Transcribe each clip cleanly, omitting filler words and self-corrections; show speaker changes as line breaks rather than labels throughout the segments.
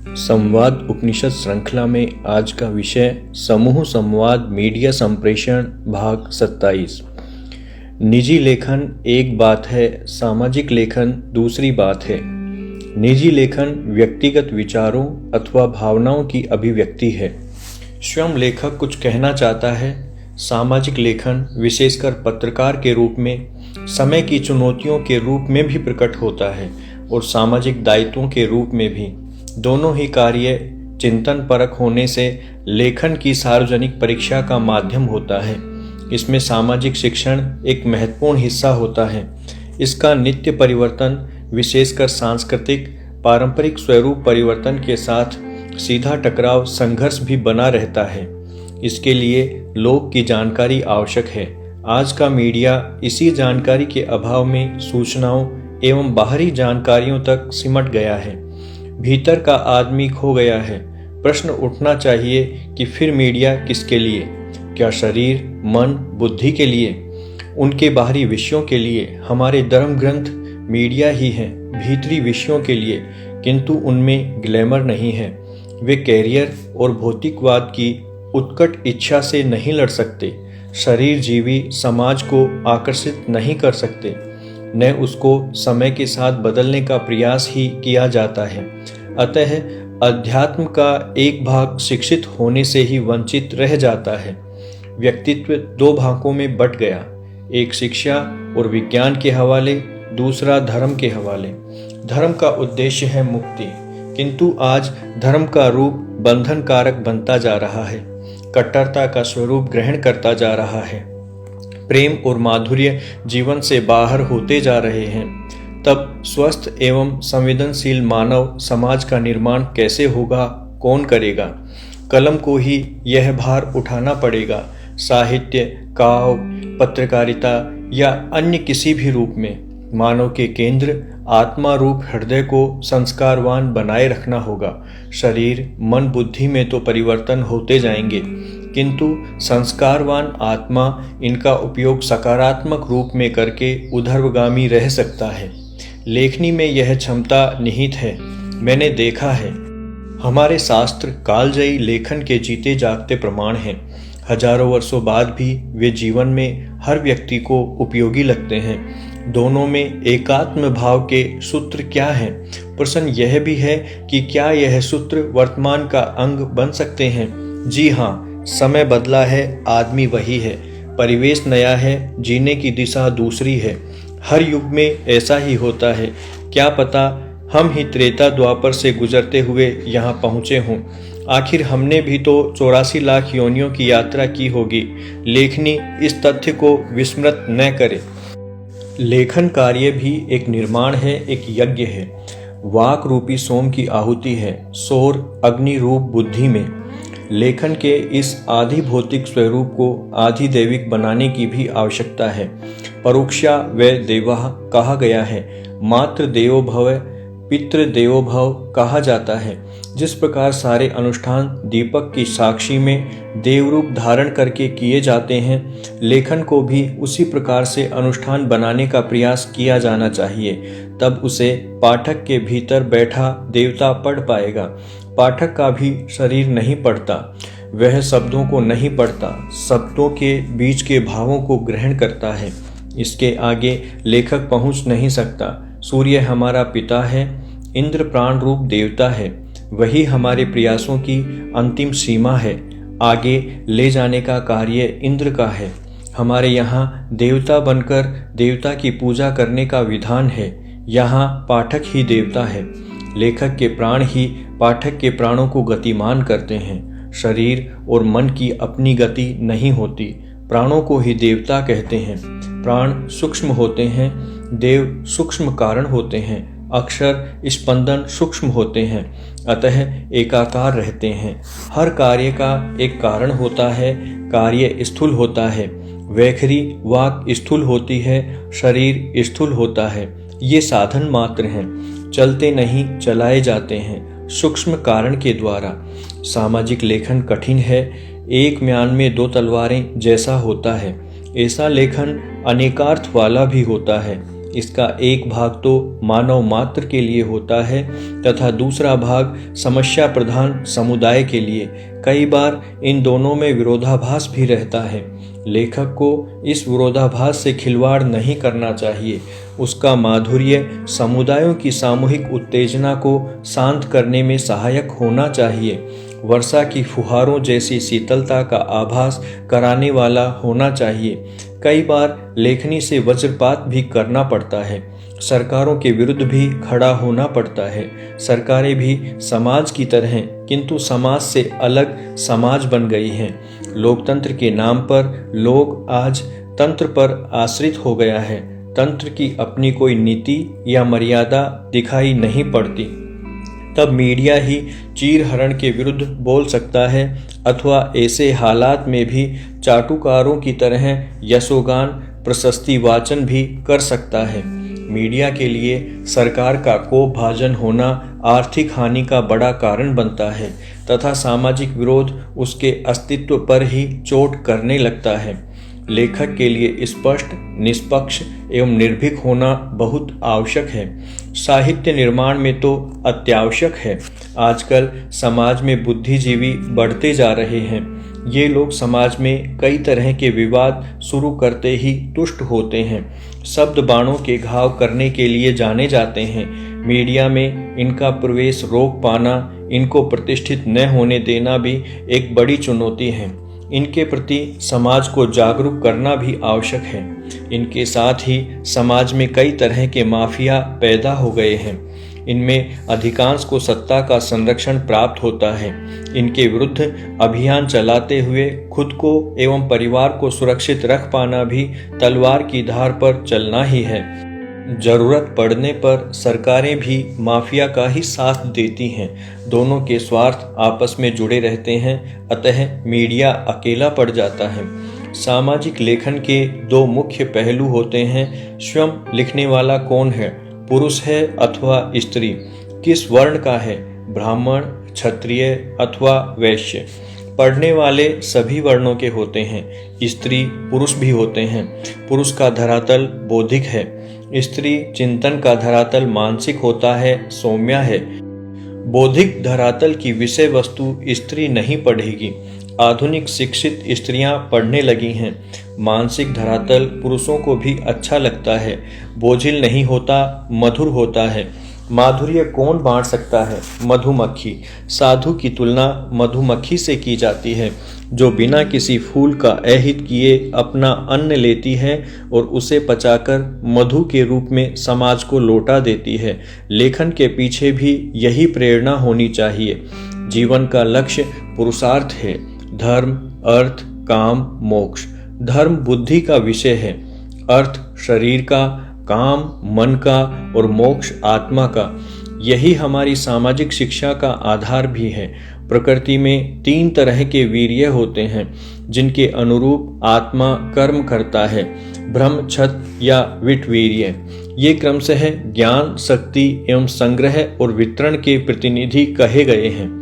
संवाद उपनिषद श्रृंखला में आज का विषय समूह संवाद मीडिया संप्रेषण भाग 27। निजी लेखन एक बात है, सामाजिक लेखन दूसरी बात है। निजी लेखन व्यक्तिगत विचारों अथवा भावनाओं की अभिव्यक्ति है। स्वयं लेखक कुछ कहना चाहता है। सामाजिक लेखन विशेषकर पत्रकार के रूप में समय की चुनौतियों के रूप में भी प्रकट होता है और सामाजिक दायित्वों के रूप में भी। दोनों ही कार्य चिंतन परक होने से लेखन की सार्वजनिक परीक्षा का माध्यम होता है। इसमें सामाजिक शिक्षण एक महत्वपूर्ण हिस्सा होता है। इसका नित्य परिवर्तन विशेषकर सांस्कृतिक पारंपरिक स्वरूप परिवर्तन के साथ सीधा टकराव संघर्ष भी बना रहता है। इसके लिए लोक की जानकारी आवश्यक है। आज का मीडिया इसी जानकारी के अभाव में सूचनाओं एवं बाहरी जानकारियों तक सिमट गया है। भीतर का आदमी खो गया है। प्रश्न उठना चाहिए कि फिर मीडिया किसके लिए? क्या शरीर, मन, बुद्धि के लिए? उनके बाहरी विषयों के लिए? हमारे धर्म ग्रंथ मीडिया ही हैं भीतरी विषयों के लिए, किंतु उनमें ग्लैमर नहीं है। वे कैरियर और भौतिकवाद की उत्कट इच्छा से नहीं लड़ सकते। शरीर जीवी समाज को आकर्षित नहीं कर सकते, न उसको समय के साथ बदलने का प्रयास ही किया जाता है। अतः अध्यात्म का एक भाग शिक्षित होने से ही वंचित रह जाता है। व्यक्तित्व दो भागों में बट गया, एक शिक्षा और विज्ञान के हवाले, दूसरा धर्म के हवाले। धर्म का उद्देश्य है मुक्ति, किंतु आज धर्म का रूप बंधन कारक बनता जा रहा है, कट्टरता का स्वरूप ग्रहण करता जा रहा है। प्रेम और माधुर्य जीवन से बाहर होते जा रहे हैं। तब स्वस्थ एवं संवेदनशील मानव समाज का निर्माण कैसे होगा? कौन करेगा? कलम को ही यह भार उठाना पड़ेगा। साहित्य, काव्य, पत्रकारिता या अन्य किसी भी रूप में मानव के केंद्र आत्मा रूप हृदय को संस्कारवान बनाए रखना होगा। शरीर, मन, बुद्धि में तो परिवर्तन होते जाएंगे, किंतु संस्कारवान आत्मा इनका उपयोग सकारात्मक रूप में करके ऊर्ध्वगामी रह सकता है। लेखनी में यह क्षमता निहित है। मैंने देखा है, हमारे शास्त्र कालजयी लेखन के जीते जागते प्रमाण हैं। हजारों वर्षों बाद भी वे जीवन में हर व्यक्ति को उपयोगी लगते हैं। दोनों में एकात्म भाव के सूत्र क्या हैं? प्रश्न यह भी है कि क्या यह सूत्र वर्तमान का अंग बन सकते हैं? जी हाँ, समय बदला है, आदमी वही है, परिवेश नया है, जीने की दिशा दूसरी है। हर युग में ऐसा ही होता है। क्या पता हम ही त्रेता द्वापर से गुजरते हुए यहाँ पहुँचे हों। आखिर हमने भी तो 84 लाख योनियों की यात्रा की होगी। लेखनी इस तथ्य को विस्मृत न करे। लेखन कार्य भी एक निर्माण है, एक यज्ञ है। वाक रूपी सोम की आहुति है, सौर अग्नि रूप बुद्धि में। लेखन के इस आधि भौतिक स्वरूप को आधि दैविक बनाने की भी आवश्यकता है। परोक्षा व देवः कहा गया है। मातृ देवो भव, पितृ देवो भव कहा जाता है। जिस प्रकार सारे अनुष्ठान दीपक की साक्षी में देवरूप धारण करके किए जाते हैं, लेखन को भी उसी प्रकार से अनुष्ठान बनाने का प्रयास किया जाना चाहिए। तब उसे पाठक के भीतर बैठा देवता पढ़ पाएगा। पाठक का भी शरीर नहीं पढ़ता, वह शब्दों को नहीं पढ़ता, शब्दों के बीच के भावों को ग्रहण करता है। इसके आगे लेखक पहुंच नहीं सकता। सूर्य हमारा पिता है, इंद्र प्राण रूप देवता है, वही हमारे प्रयासों की अंतिम सीमा है। आगे ले जाने का कार्य इंद्र का है। हमारे यहाँ देवता बनकर देवता की पूजा करने का विधान है। यहाँ पाठक ही देवता है। लेखक के प्राण ही पाठक के प्राणों को गतिमान करते हैं। शरीर और मन की अपनी गति नहीं होती। प्राणों को ही देवता कहते हैं। प्राण सूक्ष्म होते हैं, देव सूक्ष्म कारण होते हैं, अक्षर स्पंदन सूक्ष्म होते हैं, अतः एकाकार रहते हैं। हर कार्य का एक कारण होता है। कार्य स्थूल होता है, वैखरी वाक स्थूल होती है, शरीर स्थूल होता है। ये साधन मात्र हैं, चलते नहीं चलाए जाते हैं सूक्ष्म कारण के द्वारा। सामाजिक लेखन कठिन है। एक म्यान में दो तलवारें जैसा होता है, ऐसा लेखन अनेकार्थ वाला भी होता है। इसका एक भाग तो मानव मात्र के लिए होता है तथा दूसरा भाग समस्या प्रधान समुदाय के लिए। कई बार इन दोनों में विरोधाभास भी रहता है। लेखक को इस विरोधाभास से खिलवाड़ नहीं करना चाहिए। उसका माधुर्य समुदायों की सामूहिक उत्तेजना को शांत करने में सहायक होना चाहिए। वर्षा की फुहारों जैसी शीतलता का आभास कराने वाला होना चाहिए। कई बार लेखनी से वज्रपात भी करना पड़ता है। सरकारों के विरुद्ध भी खड़ा होना पड़ता है। सरकारें भी समाज की तरह किंतु समाज से अलग समाज बन गई हैं। लोकतंत्र के नाम पर लोग आज तंत्र पर आश्रित हो गया है। तंत्र की अपनी कोई नीति या मर्यादा दिखाई नहीं पड़ती। तब मीडिया ही चीरहरण के विरुद्ध बोल सकता है अथवा ऐसे हालात में भी चाटुकारों की तरह यशोगान प्रशस्ति वाचन भी कर सकता है। मीडिया के लिए सरकार का कोपभाजन होना आर्थिक हानि का बड़ा कारण बनता है तथा सामाजिक विरोध उसके अस्तित्व पर ही चोट करने लगता है। लेखक के लिए स्पष्ट, निष्पक्ष एवं निर्भीक होना बहुत आवश्यक है। साहित्य निर्माण में तो अत्यावश्यक है। आजकल समाज में बुद्धिजीवी बढ़ते जा रहे हैं। ये लोग समाज में कई तरह के विवाद शुरू करते ही तुष्ट होते हैं। शब्द बाणों के घाव करने के लिए जाने जाते हैं। मीडिया में इनका प्रवेश रोक पाना, इनको प्रतिष्ठित न होने देना भी एक बड़ी चुनौती है। इनके प्रति समाज को जागरूक करना भी आवश्यक है। इनके साथ ही समाज में कई तरह के माफिया पैदा हो गए हैं। इनमें अधिकांश को सत्ता का संरक्षण प्राप्त होता है। इनके विरुद्ध अभियान चलाते हुए खुद को एवं परिवार को सुरक्षित रख पाना भी तलवार की धार पर चलना ही है। जरूरत पड़ने पर सरकारें भी माफिया का ही साथ देती हैं। दोनों के स्वार्थ आपस में जुड़े रहते हैं, अतः मीडिया अकेला पड़ जाता है। सामाजिक लेखन के दो मुख्य पहलू होते हैं। स्वयं लिखने वाला कौन है, पुरुष है अथवा स्त्री, किस वर्ण का है, ब्राह्मण, क्षत्रिय अथवा वैश्य। पढ़ने वाले सभी वर्णों के होते हैं। स्त्री पुरुष भी होते हैं। पुरुष का धरातल बौद्धिक है, स्त्री चिंतन का धरातल मानसिक होता है, सौम्या है। बौद्धिक धरातल की विषय वस्तु स्त्री नहीं पढ़ेगी। आधुनिक शिक्षित स्त्रियां पढ़ने लगी हैं। मानसिक धरातल पुरुषों को भी अच्छा लगता है, बोझिल नहीं होता, मधुर होता है। माधुर्य कौन बांट सकता है? मधुमक्खी। साधु की तुलना मधुमक्खी से की जाती है, जो बिना किसी फूल का अहित किए अपना अन्न लेती है और उसे पचाकर मधु के रूप में समाज को लौटा देती है। लेखन के पीछे भी यही प्रेरणा होनी चाहिए। जीवन का लक्ष्य पुरुषार्थ है। धर्म, अर्थ, काम, मोक्ष। धर्म बुद्धि का विषय है, अर्थ शरीर का, काम मन का और मोक्ष आत्मा का। यही हमारी सामाजिक शिक्षा का आधार भी है। प्रकृति में 3 तरह के वीर्य होते हैं, जिनके अनुरूप आत्मा कर्म करता है। ब्रह्म, क्षत्र या विटवीर्य। ये क्रमशः ज्ञान, शक्ति एवं संग्रह और वितरण के प्रतिनिधि कहे गए हैं।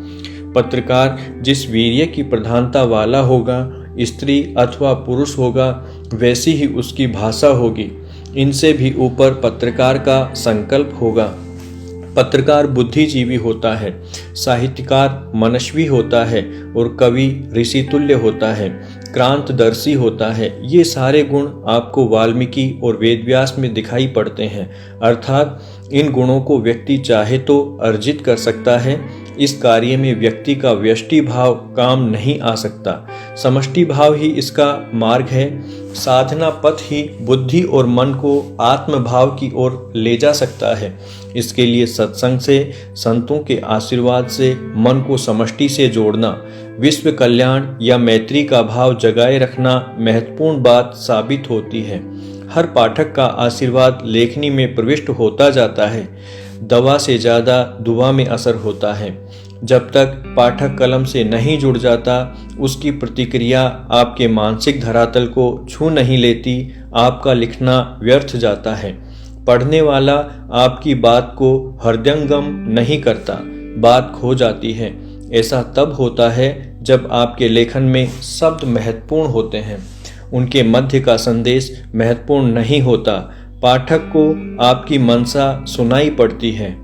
पत्रकार जिस वीर्य की प्रधानता वाला होगा, स्त्री अथवा पुरुष होगा, वैसी ही उसकी भाषा होगी। इनसे भी ऊपर पत्रकार का संकल्प होगा। पत्रकार बुद्धिजीवी होता है, साहित्यकार मनस्वी होता है और कवि ऋषितुल्य होता है, क्रांतदर्शी होता है। ये सारे गुण आपको वाल्मीकि और वेदव्यास में दिखाई पड़ते हैं। अर्थात इन गुणों को व्यक्ति चाहे तो अर्जित कर सकता है। इस कार्य में व्यक्ति का व्यष्टि भाव काम नहीं आ सकता। समष्टि भाव ही इसका मार्ग है। साधना पथ ही बुद्धि और मन को आत्म भाव की ओर ले जा सकता है। इसके लिए सत्संग से, संतों के आशीर्वाद से मन को समष्टि से जोड़ना, विश्व कल्याण या मैत्री का भाव जगाए रखना महत्वपूर्ण बात साबित होती है। हर पाठक का आशीर्वाद लेखनी में प्रविष्ट होता जाता है। दवा से ज्यादा दुआ में असर होता है। जब तक पाठक कलम से नहीं जुड़ जाता, उसकी प्रतिक्रिया आपके मानसिक धरातल को छू नहीं लेती, आपका लिखना व्यर्थ जाता है। पढ़ने वाला आपकी बात को हृदयंगम नहीं करता, बात खो जाती है। ऐसा तब होता है जब आपके लेखन में शब्द महत्वपूर्ण होते हैं, उनके मध्य का संदेश महत्वपूर्ण नहीं होता। पाठक को आपकी मंशा सुनाई पड़ती है।